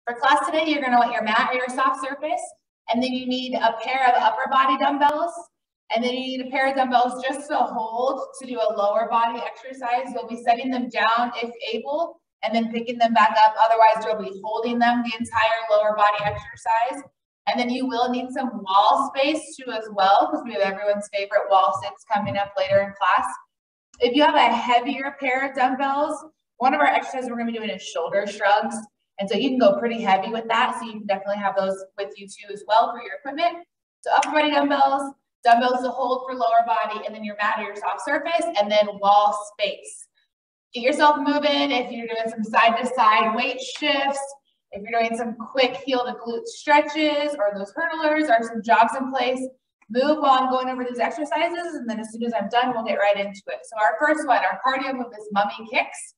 For class today, you're going to want your mat or your soft surface, and then you need a pair of upper body dumbbells, and then you need a pair of dumbbells just to hold to do a lower body exercise. You'll be setting them down if able, and then picking them back up. Otherwise, you'll be holding them the entire lower body exercise. And then you will need some wall space too as well, because we have everyone's favorite wall sits coming up later in class. If you have a heavier pair of dumbbells, one of our exercises we're going to be doing is shoulder shrugs. And so you can go pretty heavy with that. So you can definitely have those with you too as well for your equipment. So upper body dumbbells, dumbbells to hold for lower body, and then your mat or your soft surface, and then wall space. Get yourself moving if you're doing some side to side weight shifts, if you're doing some quick heel to glute stretches or those hurdlers or some jogs in place. Move while I'm going over these exercises, and then as soon as I'm done, we'll get right into it. So our first one, our cardio move is mummy kicks.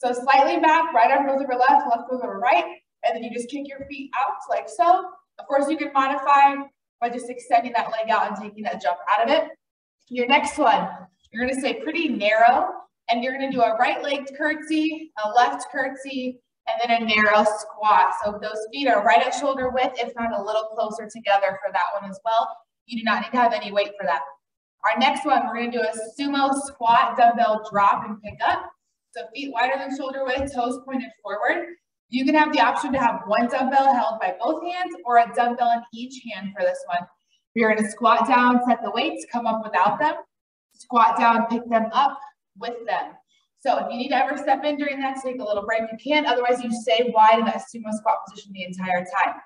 So slightly back, right arm goes over left, left goes over right, and then you just kick your feet out like so. Of course, you can modify by just extending that leg out and taking that jump out of it. Your next one, you're going to stay pretty narrow, and you're going to do a right leg curtsy, a left curtsy, and then a narrow squat. So those feet are right at shoulder width, if not a little closer together for that one as well. You do not need to have any weight for that. Our next one, we're going to do a sumo squat, dumbbell drop and pick up. So feet wider than shoulder width, toes pointed forward. You can have the option to have one dumbbell held by both hands or a dumbbell in each hand for this one. You're going to squat down, set the weights, come up without them. Squat down, pick them up with them. So if you need to ever step in during that, take a little break, you can. Otherwise, you stay wide in that sumo squat position the entire time.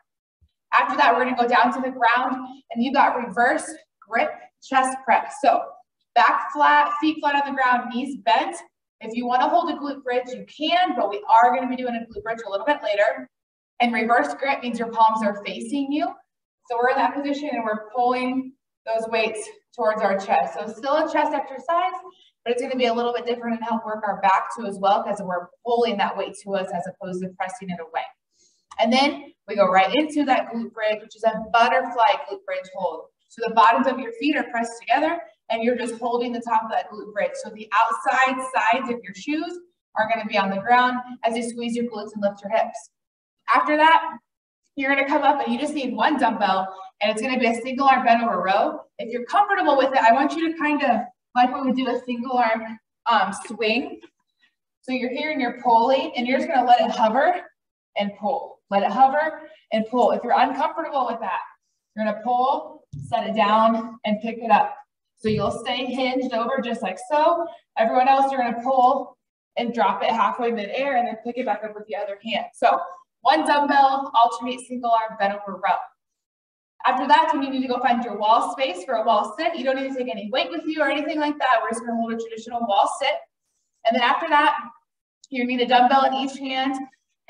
After that, we're going to go down to the ground, and you got reverse grip chest press. So back flat, feet flat on the ground, knees bent. If you want to hold a glute bridge, you can, but we are going to be doing a glute bridge a little bit later. And reverse grip means your palms are facing you. So we're in that position and we're pulling those weights towards our chest. So still a chest exercise, but it's going to be a little bit different and help work our back too as well, because we're pulling that weight to us as opposed to pressing it away. And then we go right into that glute bridge, which is a butterfly glute bridge hold. So the bottoms of your feet are pressed together, and you're just holding the top of that glute bridge. So the outside sides of your shoes are going to be on the ground as you squeeze your glutes and lift your hips. After that, you're going to come up and you just need one dumbbell, and it's going to be a single arm bent over row. If you're comfortable with it, I want you to kind of, like when we do a single arm swing. So you're here and you're pulling, and you're just going to let it hover and pull. Let it hover and pull. If you're uncomfortable with that, you're going to pull, set it down, and pick it up. So you'll stay hinged over just like so. Everyone else, you're going to pull and drop it halfway midair and then pick it back up with the other hand. So one dumbbell, alternate single arm, bent over row. After that, when you need to go find your wall space for a wall sit, you don't need to take any weight with you or anything like that. We're just going to hold a traditional wall sit. And then after that, you need a dumbbell in each hand,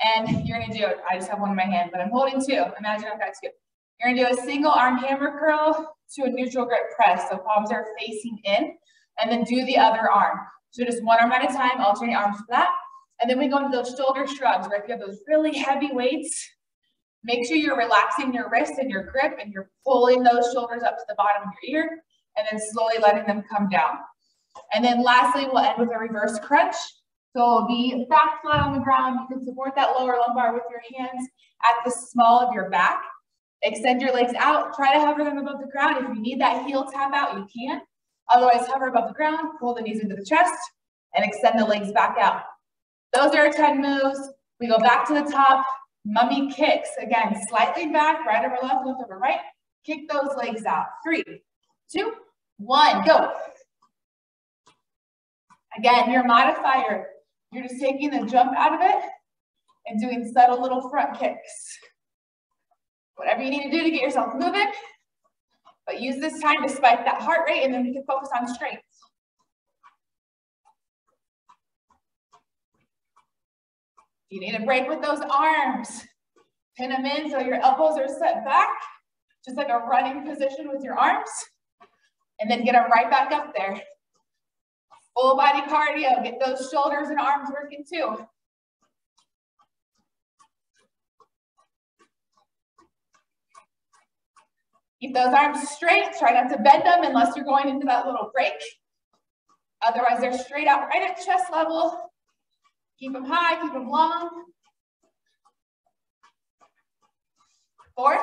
and you're going to do it. I just have one in my hand, but I'm holding two. Imagine I've got two. You're going to do a single arm hammer curl to a neutral grip press. So palms are facing in, and then do the other arm. So just one arm at a time, alternate arms for that. And then we go into those shoulder shrugs, where if you have those really heavy weights, make sure you're relaxing your wrist and your grip, and you're pulling those shoulders up to the bottom of your ear, and then slowly letting them come down. And then lastly, we'll end with a reverse crunch. So it'll be back flat on the ground. You can support that lower lumbar with your hands at the small of your back. Extend your legs out. Try to hover them above the ground. If you need that heel tap out, you can. Otherwise, hover above the ground, pull the knees into the chest, and extend the legs back out. Those are our 10 moves. We go back to the top. Mummy kicks. Again, slightly back, right over left, left over right. Kick those legs out. 3, 2, 1, go. Again, your modifier. You're just taking the jump out of it and doing subtle little front kicks. Whatever you need to do to get yourself moving, but use this time to spike that heart rate, and then we can focus on strength. You need a break with those arms. Pin them in so your elbows are set back, just like a running position with your arms, and then get them right back up there. Full body cardio, get those shoulders and arms working too. Keep those arms straight. Try not to bend them unless you're going into that little break. Otherwise, they're straight out right at chest level. Keep them high, keep them long. 4,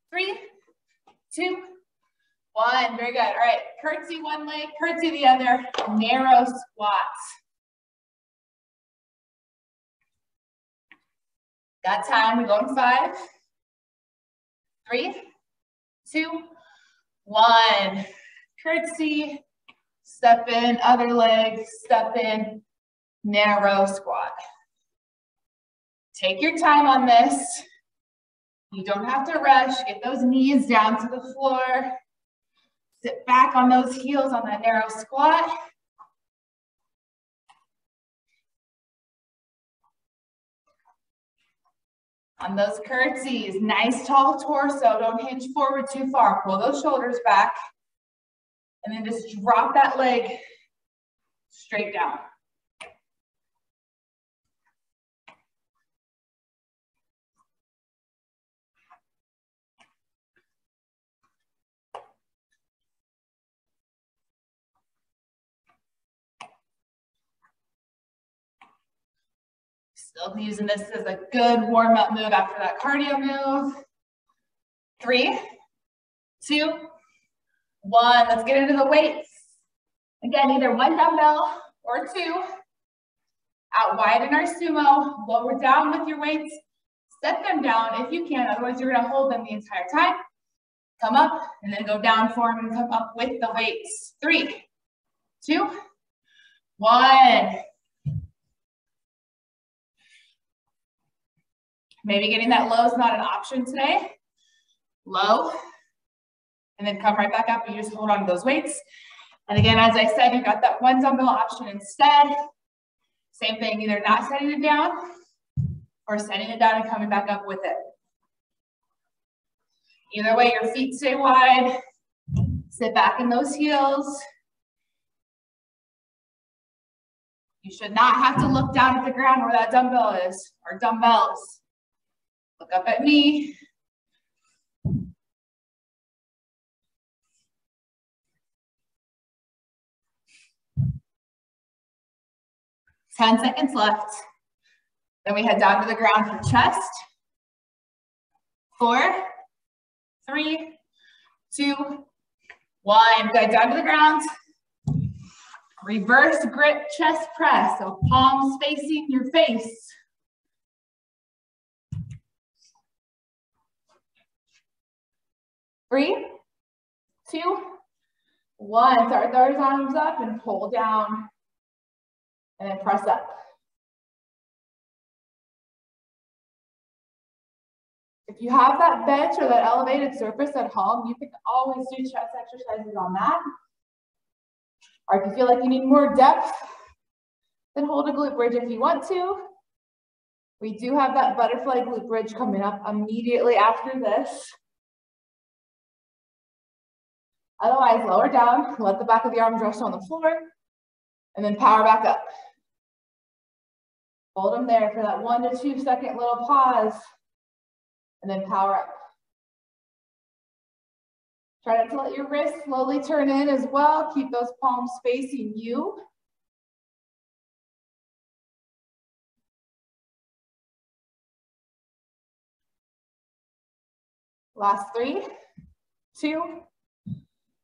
3, 2, 1. Very good. All right, curtsy one leg, curtsy the other, narrow squats. Got time, we go in 5, 3, 2, 1. Curtsy, step in, other leg, step in, narrow squat. Take your time on this. You don't have to rush. Get those knees down to the floor. Sit back on those heels on that narrow squat. On those curtsies, nice tall torso. Don't hinge forward too far. Pull those shoulders back. And then just drop that leg straight down. Still using this as a good warm-up move after that cardio move. 3, 2, 1. Let's get into the weights. Again, either 1 dumbbell or 2. Out wide in our sumo. Lower down with your weights. Set them down if you can. Otherwise, you're going to hold them the entire time. Come up and then go down for them and come up with the weights. 3, 2, 1. Maybe getting that low is not an option today. Low, and then come right back up and you just hold on to those weights. And again, as I said, you got that 1 dumbbell option instead. Same thing, either not setting it down or setting it down and coming back up with it. Either way, your feet stay wide. Sit back in those heels. You should not have to look down at the ground where that dumbbell is, or dumbbells. Look up at me. Ten seconds left. Then we head down to the ground for chest. 4, 3, 2, 1. Good, down to the ground. Reverse grip chest press, so palms facing your face. 3, 2, 1. Start those arms up and pull down. And then press up. If you have that bench or that elevated surface at home, you can always do chest exercises on that. Or if you feel like you need more depth, then hold a glute bridge if you want to. We do have that butterfly glute bridge coming up immediately after this. Otherwise, lower down, let the back of the arms rest on the floor, and then power back up. Hold them there for that 1 to 2 second little pause, and then power up. Try not to let your wrists slowly turn in as well. Keep those palms facing you. Last 3, 2,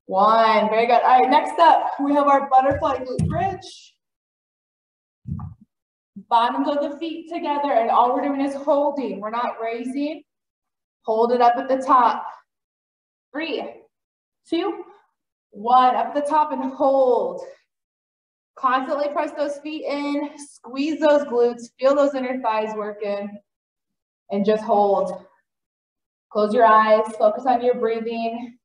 1. Very good. All right, next up, we have our butterfly glute bridge. Bottoms of the feet together, and all we're doing is holding. We're not raising. Hold it up at the top. 3, 2, 1. Up at the top and hold. Constantly press those feet in. Squeeze those glutes. Feel those inner thighs working. And just hold. Close your eyes. Focus on your breathing.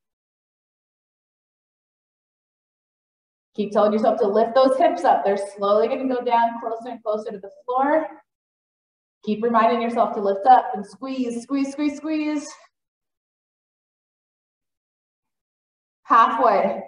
Keep telling yourself to lift those hips up. They're slowly going to go down closer and closer to the floor. Keep reminding yourself to lift up and squeeze, squeeze, squeeze, squeeze. Halfway.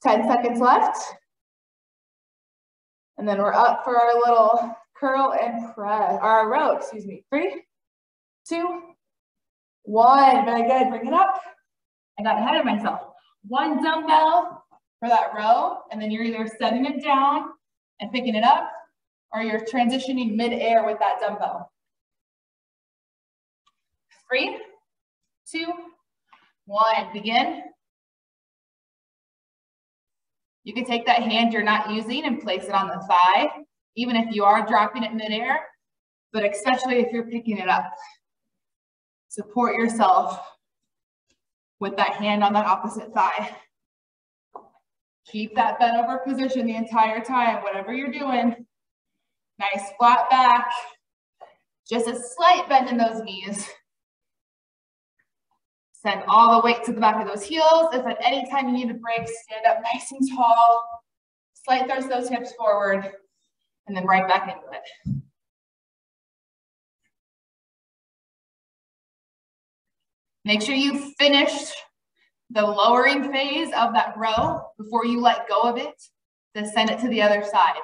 Ten seconds left. And then we're up for our little curl and press, or row, excuse me. 3, 2, 1. Very good. Bring it up. I got ahead of myself. 1 dumbbell for that row, and then you're either setting it down and picking it up, or you're transitioning mid-air with that dumbbell. 3, 2, 1. Begin. You can take that hand you're not using and place it on the thigh, even if you are dropping it mid-air, but especially if you're picking it up. Support yourself with that hand on that opposite thigh. Keep that bent over position the entire time, whatever you're doing. Nice flat back. Just a slight bend in those knees. Send all the weight to the back of those heels. If at any time you need a break, stand up nice and tall. Slight thrust those hips forward, and then right back into it. Make sure you finish the lowering phase of that row before you let go of it to send it to the other side.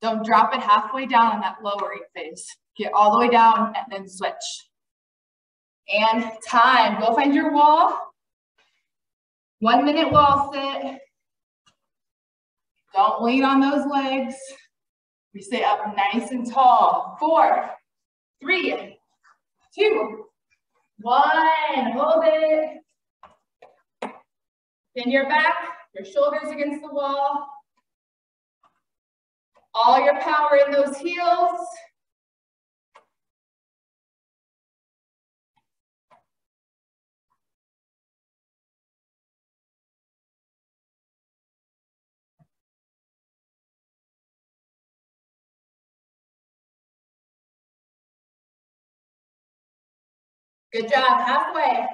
Don't drop it halfway down on that lowering phase. Get all the way down and then switch. And time. Go find your wall. 1 minute wall sit. Don't lean on those legs. We stay up nice and tall. 4, 3, 2, 1. Hold it. Bend your back, your shoulders against the wall. All your power in those heels. Good job, halfway.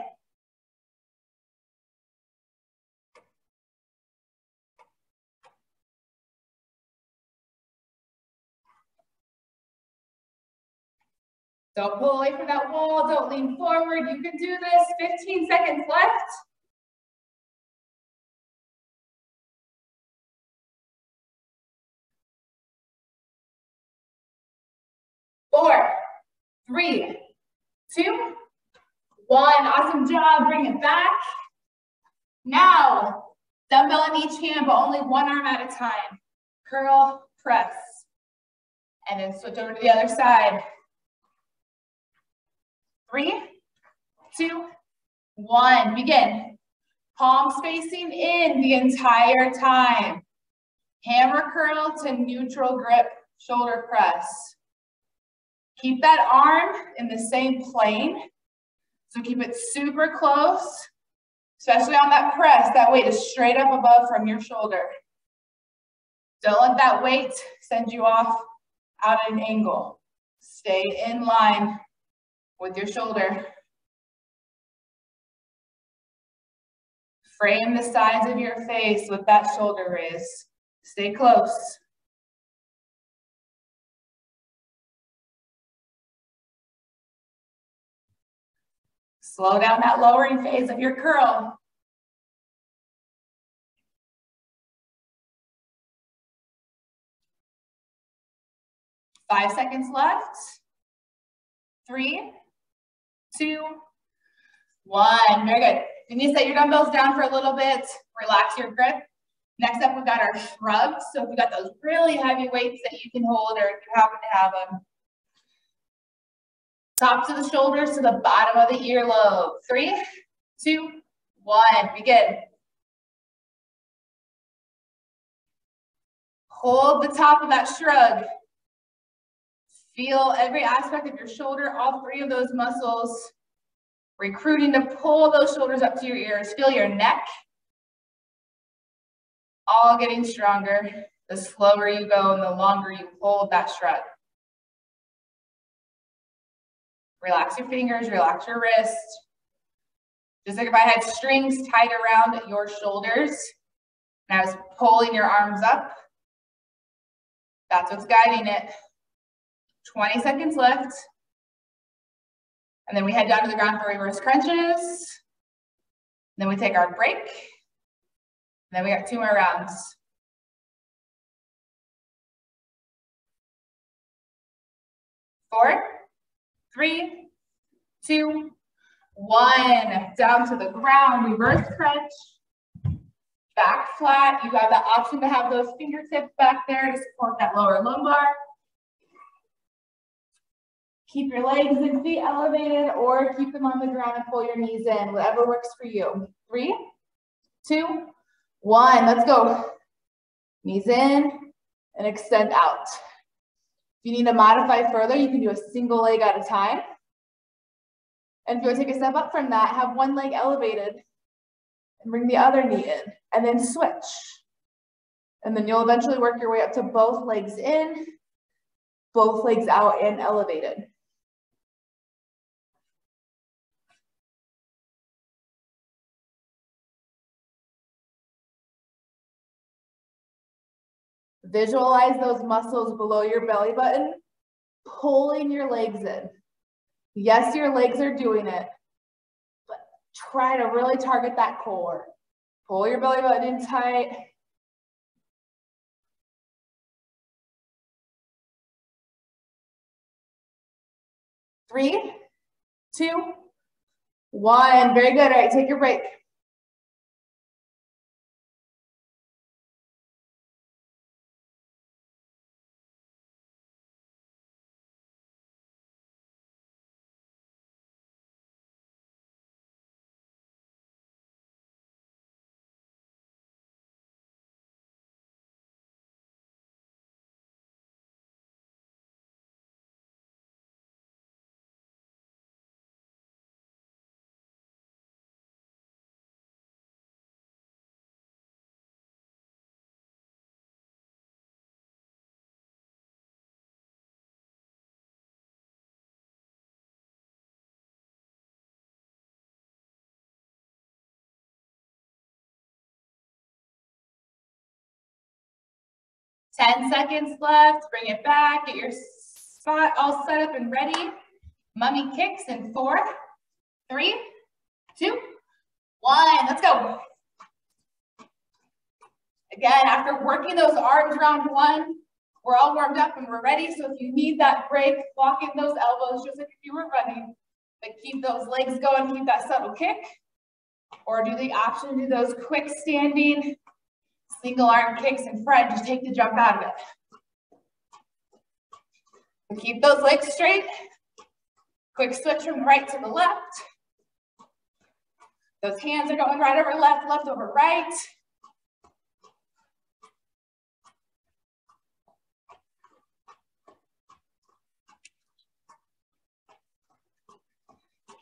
Don't pull away from that wall, don't lean forward. You can do this, 15 seconds left. 4, 3, 2, 1. Awesome job, bring it back. Now, dumbbell in each hand, but only one arm at a time. Curl, press, and then switch over to the other side. 3, 2, 1. Begin. Palms facing in the entire time. Hammer curl to neutral grip, shoulder press. Keep that arm in the same plane. So keep it super close, especially on that press. That weight is straight up above from your shoulder. Don't let that weight send you off out at an angle. Stay in line with your shoulder. Frame the sides of your face with that shoulder raise. Stay close. Slow down that lowering phase of your curl. 5 seconds left. 3, 2, 1. Very good. You need to set your dumbbells down for a little bit. Relax your grip. Next up, we've got our shrugs. So if you've got those really heavy weights that you can hold, or if you happen to have them, top to the shoulders to the bottom of the earlobe. 3, 2, 1. Begin. Hold the top of that shrug. Feel every aspect of your shoulder, all 3 of those muscles, recruiting to pull those shoulders up to your ears. Feel your neck, all getting stronger. The slower you go and the longer you hold that shrug. Relax your fingers, relax your wrist. Just like if I had strings tied around your shoulders and I was pulling your arms up, that's what's guiding it. 20 seconds left. And then we head down to the ground for reverse crunches. Then we take our break. And then we got 2 more rounds. 4, 3, 2, 1. Down to the ground, reverse crunch. Back flat. You have the option to have those fingertips back there to support that lower lumbar. Keep your legs and feet elevated or keep them on the ground and pull your knees in, whatever works for you. 3, 2, 1. Let's go. Knees in and extend out. If you need to modify further, you can do a single leg at a time. And if you want to take a step up from that, have one leg elevated and bring the other knee in and then switch. And then you'll eventually work your way up to both legs in, both legs out and elevated. Visualize those muscles below your belly button, pulling your legs in. Yes, your legs are doing it, but try to really target that core. Pull your belly button in tight. Three, 2, 1. Very good. All right, take your break. Ten seconds left. Bring it back. Get your spot all set up and ready. Mummy kicks in 4, 3, 2, 1. Let's go. Again, after working those arms round 1, we're all warmed up and we're ready. So if you need that break, lock in those elbows just like if you were running. But keep those legs going, keep that subtle kick. Or do the option, do those quick standing single arm kicks in front, just take the jump out of it. And keep those legs straight. Quick switch from right to the left. Those hands are going right over left, left over right.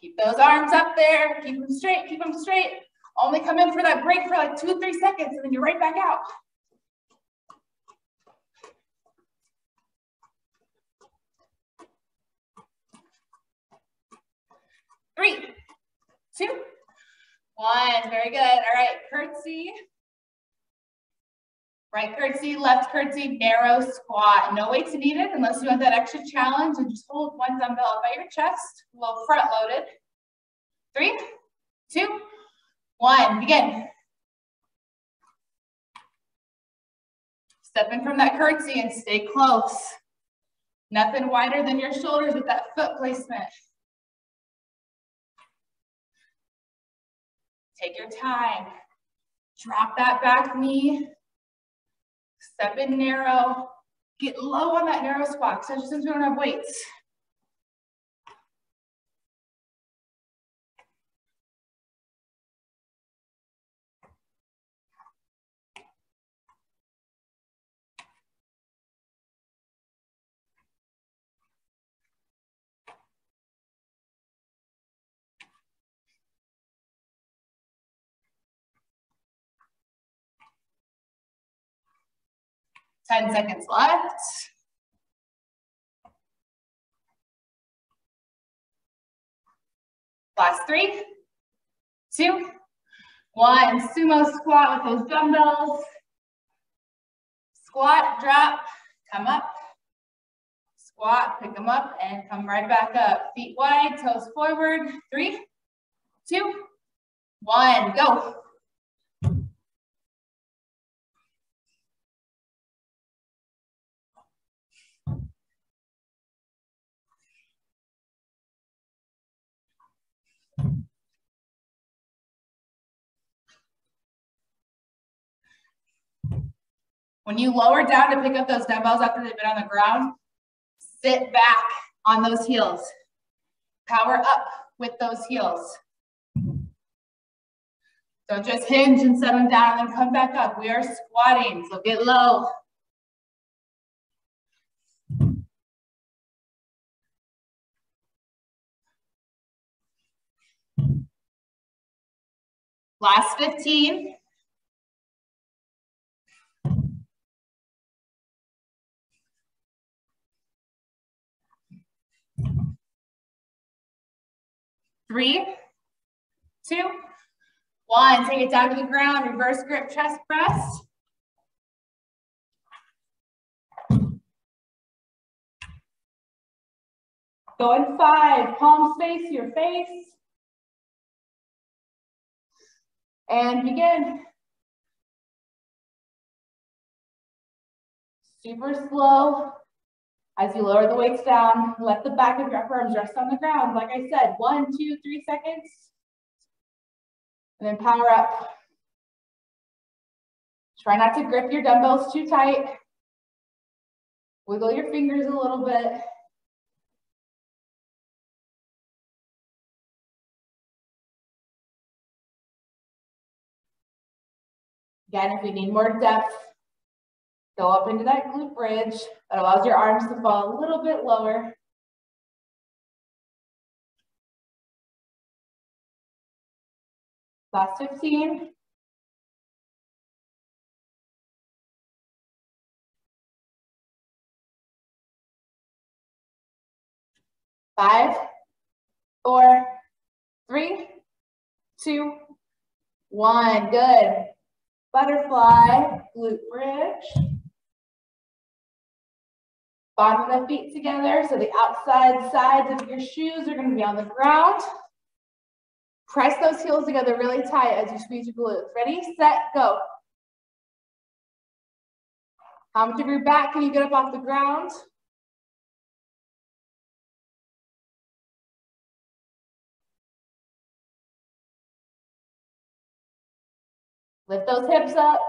Keep those arms up there, keep them straight, keep them straight. Only come in for that break for like 2 or 3 seconds and then you're right back out. Three, 2, 1. Very good. All right, curtsy. Right curtsy, left curtsy, narrow squat. No weights needed unless you want that extra challenge, and just hold one dumbbell up by your chest, a little front loaded. 3, 2, 1. Begin. Step in from that curtsy and stay close. Nothing wider than your shoulders with that foot placement. Take your time. Drop that back knee. Step in narrow. Get low on that narrow squat, especially since we don't have weights. Ten seconds left. Last 3, 2, 1. Sumo squat with those dumbbells. Squat, drop, come up. Squat, pick them up, and come right back up. Feet wide, toes forward. 3, 2, 1. Go. When you lower down to pick up those dumbbells after they've been on the ground, sit back on those heels. Power up with those heels. Don't just hinge and set them down and then come back up. We are squatting, so get low. Last 15. Three, 2, 1. Take it down to the ground. Reverse grip chest press. Go in 5. Palms face your face. And begin. Super slow. As you lower the weights down, let the back of your upper arms rest on the ground. Like I said, 1, 2, 3 seconds. And then power up. Try not to grip your dumbbells too tight. Wiggle your fingers a little bit. Again, if we need more depth, go up into that glute bridge. That allows your arms to fall a little bit lower. Last 15. Five, 4, 3, 2, 1. Good. Butterfly, glute bridge. Bottom of the feet together, so the outside sides of your shoes are going to be on the ground. Press those heels together really tight as you squeeze your glutes. Ready, set, go. How much of your back can you get up off the ground? Lift those hips up.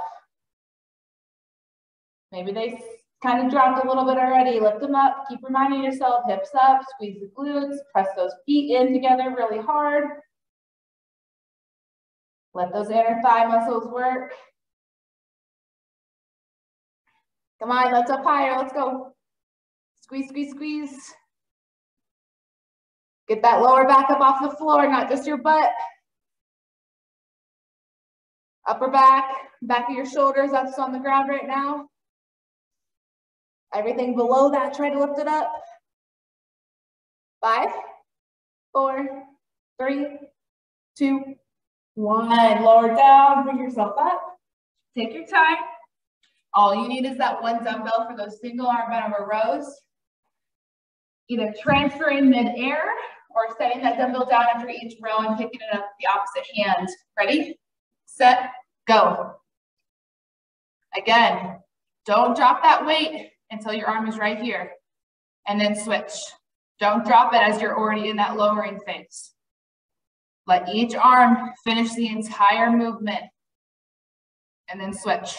Maybe they kind of dropped a little bit already. Lift them up. Keep reminding yourself, hips up, squeeze the glutes, press those feet in together really hard. Let those inner thigh muscles work. Come on, let's up higher. Let's go. Squeeze, squeeze, squeeze. Get that lower back up off the floor, not just your butt. Upper back, back of your shoulders, that's on the ground right now. Everything below that, try to lift it up. 5, 4, 3, 2, 1. Lower down, bring yourself up. Take your time. All you need is that one dumbbell for those single arm bent over rows. Either transferring mid-air or setting that dumbbell down after each row and picking it up with the opposite hand. Ready, set, go. Again, don't drop that weight until your arm is right here. And then switch. Don't drop it as you're already in that lowering phase. Let each arm finish the entire movement. And then switch.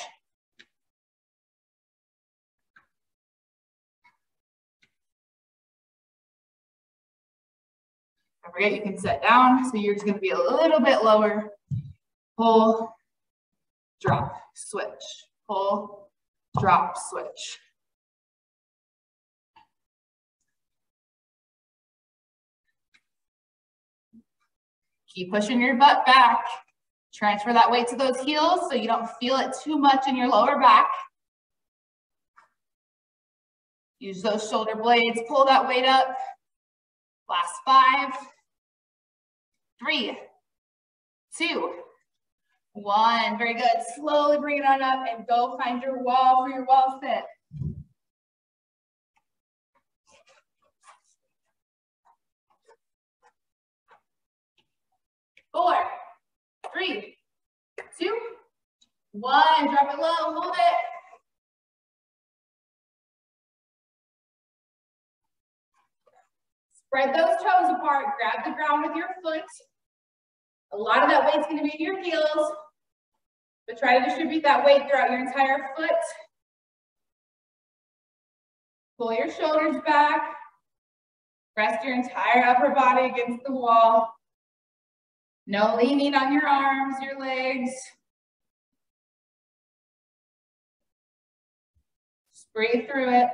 Don't forget, you can set down, so you're just going to be a little bit lower. Pull, drop, switch. Pull, drop, switch. Keep pushing your butt back. Transfer that weight to those heels so you don't feel it too much in your lower back. Use those shoulder blades, pull that weight up. Last 5, 3, 2, 1. Very good. Slowly bring it on up and go find your wall for your wall sit. Four, 3, 2, 1. Drop it low, hold it. Spread those toes apart. Grab the ground with your foot. A lot of that weight's gonna be in your heels, but try to distribute that weight throughout your entire foot. Pull your shoulders back. Rest your entire upper body against the wall. No leaning on your arms, your legs. Just breathe through it.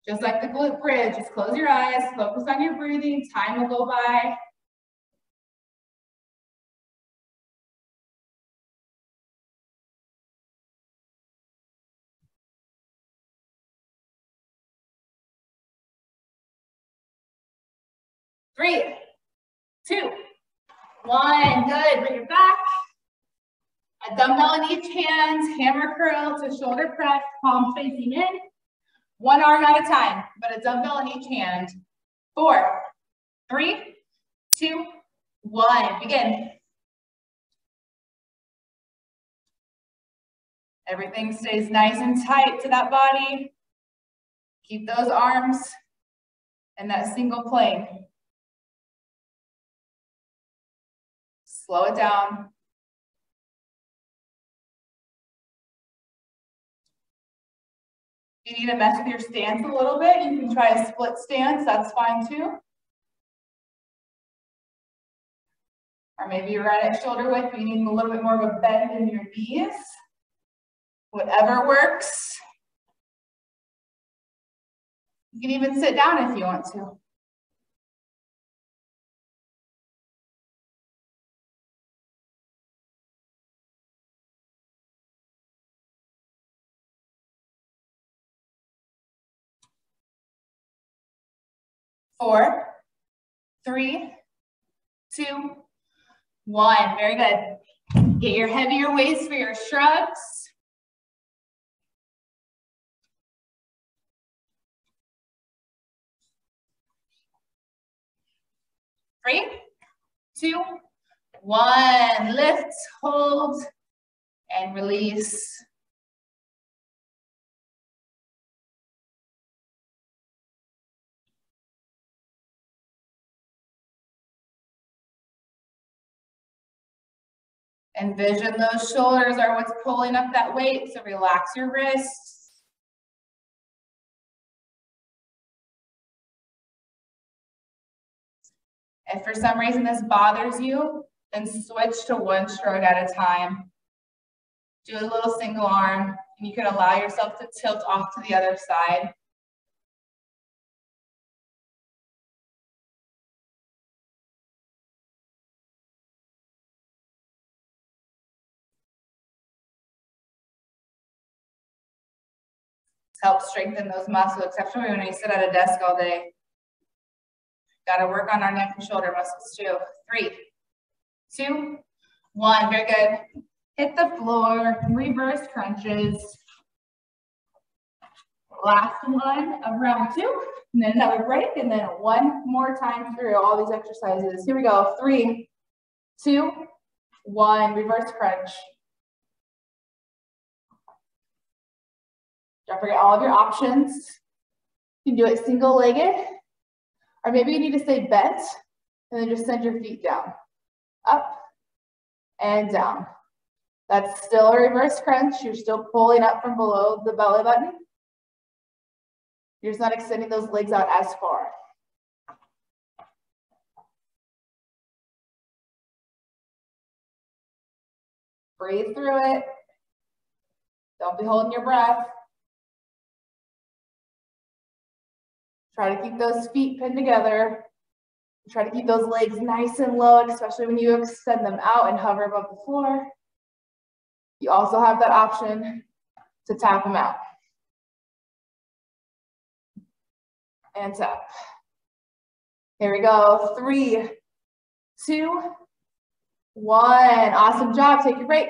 Just like the glute bridge, just close your eyes, focus on your breathing, time will go by. Three, two, one, good, bring it back. A dumbbell in each hand, hammer curl to shoulder press, palms facing in. One arm at a time, but a dumbbell in each hand. 4, 3, 2, 1, begin. Everything stays nice and tight to that body. Keep those arms in that single plane. Slow it down. If you need to mess with your stance a little bit, you can try a split stance, that's fine too. Or maybe you're right at shoulder width, but you need a little bit more of a bend in your knees. Whatever works. You can even sit down if you want to. Four, three, two, one. Very good. Get your heavier weights for your shrugs. Three, two, one. Lift, hold, and release. Envision those shoulders are what's pulling up that weight, so relax your wrists. If for some reason this bothers you, then switch to one shrug at a time. Do a little single arm, and you can allow yourself to tilt off to the other side. Help strengthen those muscles, especially when we sit at a desk all day. Got to work on our neck and shoulder muscles too. 3, 2, 1. Very good. Hit the floor, reverse crunches. Last one of round 2, and then another break, and then one more time through all these exercises. Here we go. 3, 2, 1. Reverse crunch. Don't forget all of your options. You can do it single-legged, or maybe you need to stay bent, and then just send your feet down, up, and down. That's still a reverse crunch. You're still pulling up from below the belly button. You're just not extending those legs out as far. Breathe through it. Don't be holding your breath. Try to keep those feet pinned together. Try to keep those legs nice and low, especially when you extend them out and hover above the floor. You also have that option to tap them out. And tap. Here we go. 3, 2, 1. Awesome job. Take your break.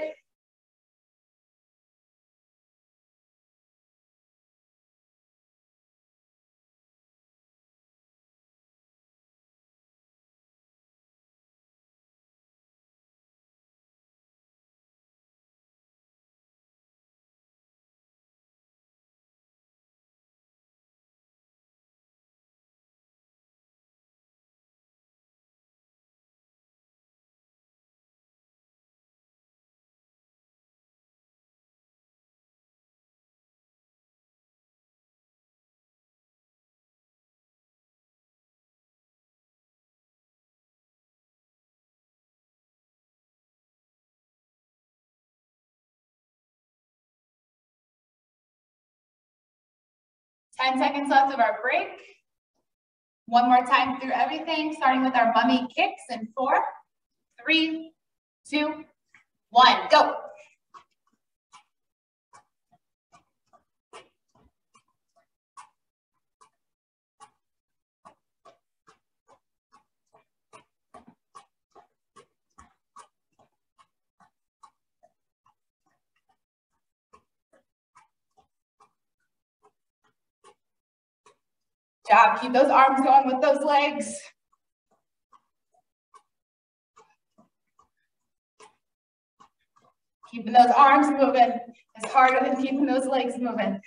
10 seconds left of our break. One more time through everything, starting with our mummy kicks in 4, 3, 2, 1, go. Job. Keep those arms going with those legs. Keeping those arms moving is harder than keeping those legs moving.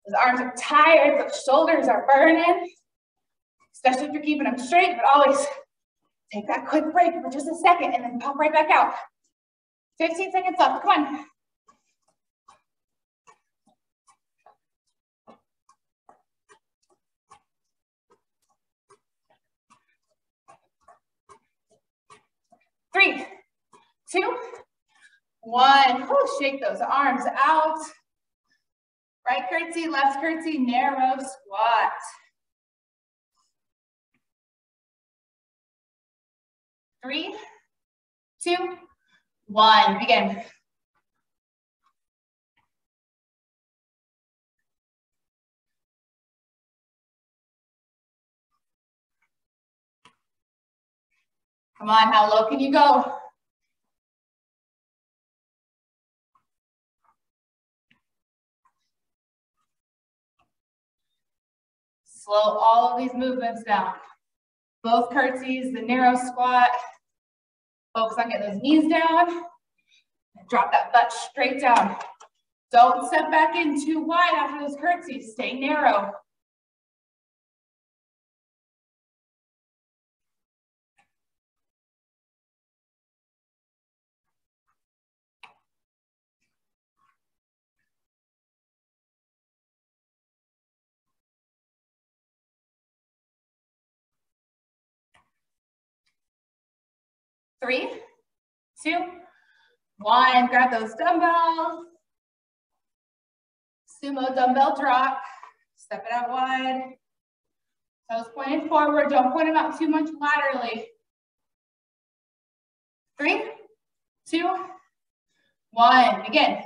Those arms are tired, those shoulders are burning, especially if you're keeping them straight, but always take that quick break for just a second and then pop right back out. 15 seconds left, come on. Three, 2, 1. Oh, shake those arms out. Right curtsy, left curtsy, narrow squat. 3, 2, 1. Begin. Come on, how low can you go? Slow all of these movements down. Both curtsies, the narrow squat. Focus on getting those knees down. Drop that butt straight down. Don't step back in too wide after those curtsies. Stay narrow. Three, 2, 1. Grab those dumbbells. Sumo dumbbell drop. Step it out wide. Toes pointed forward. Don't point them out too much laterally. 3, 2, 1. Begin.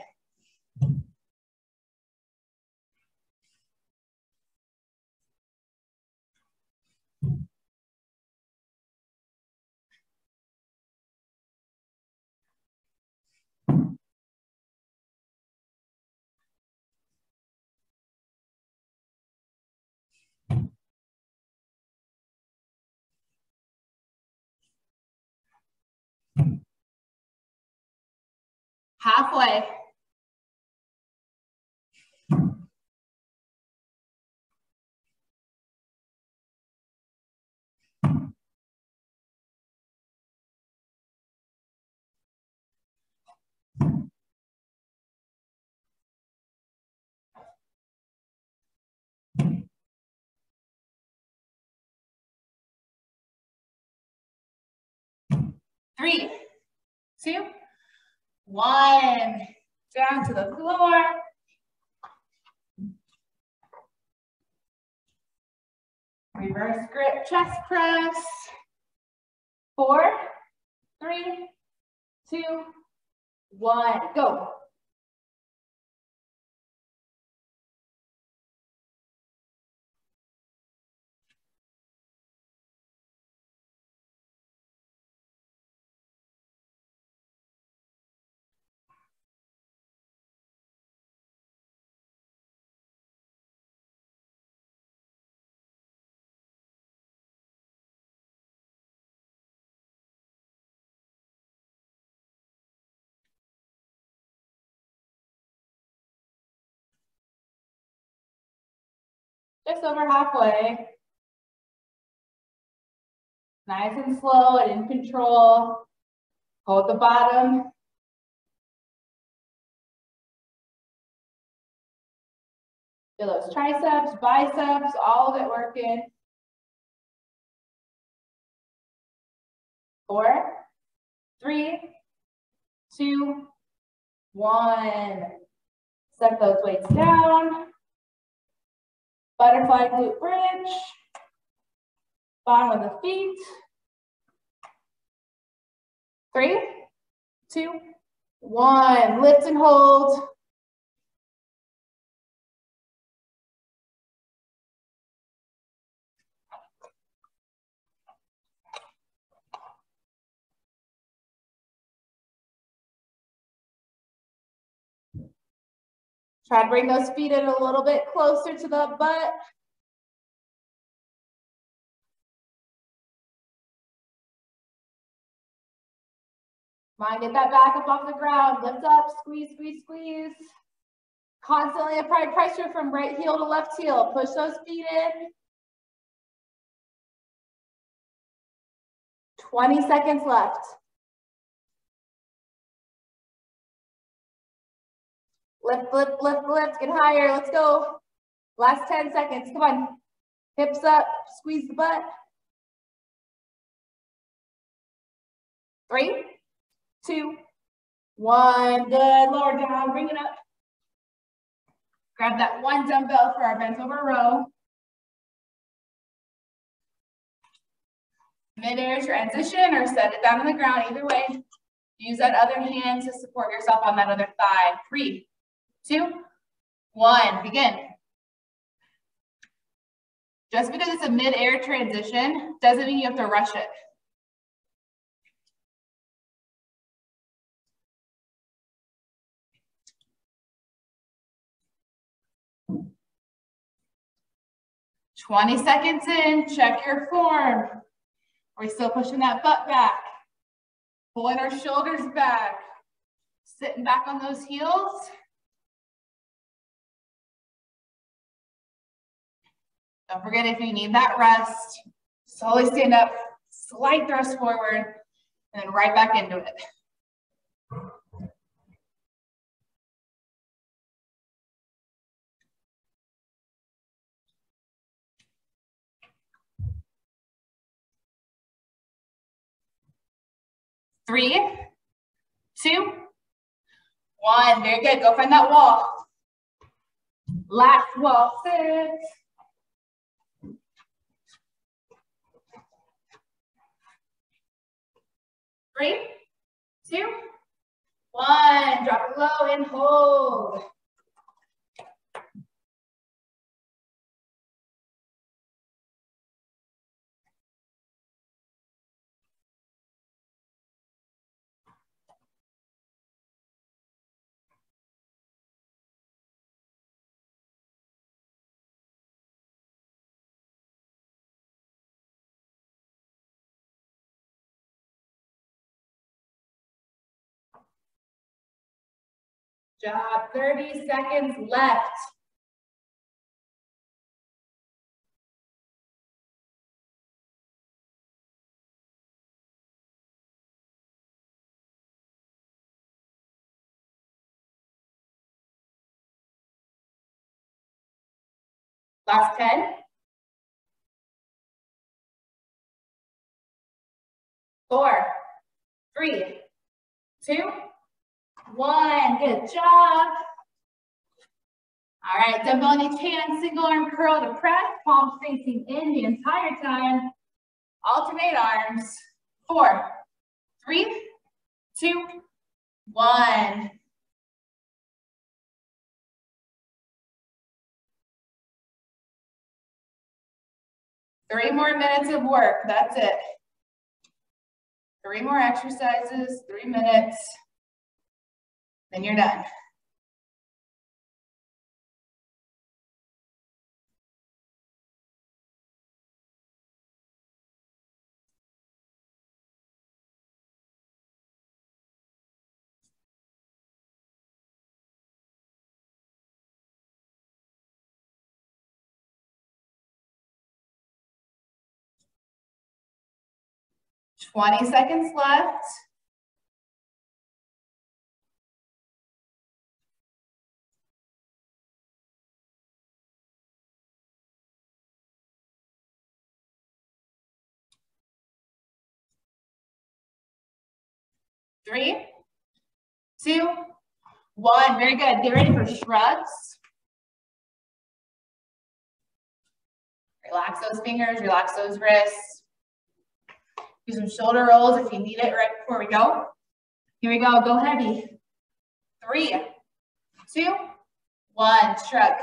Halfway. Three, 2, 1. Down to the floor. Reverse grip chest press. 4, 3, 2, 1. Go. Just over halfway. Nice and slow and in control. Hold the bottom. Feel those triceps, biceps, all of it working. 4, 3, 2, 1. Set those weights down. Butterfly glute bridge. Bottom of the feet. 3, 2, 1. Lift and hold. Try to bring those feet in a little bit closer to the butt. Come on, get that back up off the ground. Lift up, squeeze, squeeze, squeeze. Constantly apply pressure from right heel to left heel. Push those feet in. 20 seconds left. Lift, lift, lift, lift. Get higher. Let's go. Last 10 seconds. Come on. Hips up. Squeeze the butt. 3, 2, 1. Good. Lower down. Bring it up. Grab that one dumbbell for our bent over row. Mid-air transition or set it down on the ground. Either way, use that other hand to support yourself on that other thigh. 3, 2, 1. Begin. Just because it's a mid-air transition doesn't mean you have to rush it. "20 seconds in, check your form. Are we still pushing that butt back? Pulling our shoulders back. Sitting back on those heels. Don't forget, if you need that rest, slowly stand up, slight thrust forward, and then right back into it. Three, 2, 1. Very good. Go find that wall. Last wall sit. Three, 2, 1. Drop it low and hold. Job. 30 seconds left. Last 10. 4, 3, 2, 1. Good job. All right, dumbbell in each hand, single arm curl to press, palms facing in the entire time. Alternate arms. 4, 3, 2, 1. Three more minutes of work. That's it. 3 more exercises, 3 minutes. Then you're done. "20 seconds left. Three, 2, 1. Very good. Get ready for shrugs. Relax those fingers, relax those wrists. Do some shoulder rolls if you need it right before we go. Here we go, go heavy. 3, 2, 1, shrug.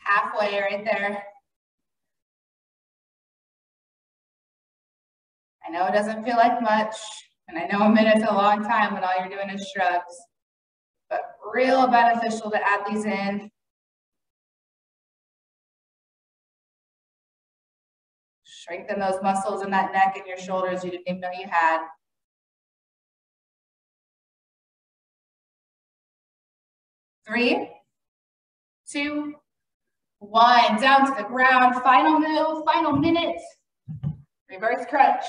Halfway right there. I know it doesn't feel like much, and I know a minute's a long time when all you're doing is shrugs, but real beneficial to add these in. Strengthen those muscles in that neck and your shoulders you didn't even know you had. Three, 2, 1, down to the ground. Final move, final minute. Reverse crunch.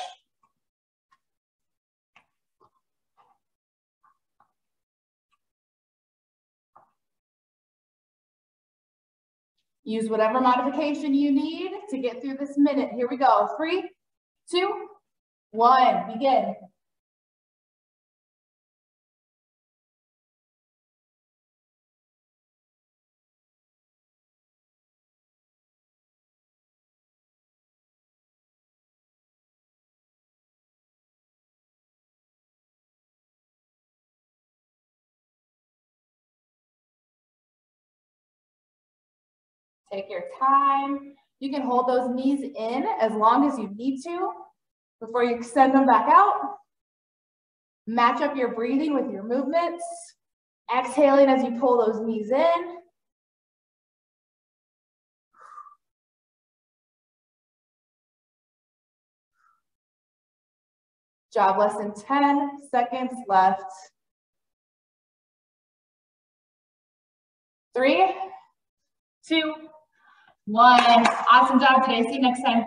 Use whatever modification you need to get through this minute. Here we go. 3, 2, 1, begin. Take your time. You can hold those knees in as long as you need to before you extend them back out. Match up your breathing with your movements. Exhaling as you pull those knees in. Job, less than 10 seconds left. 3, 2, 1. Awesome job today. See you next time.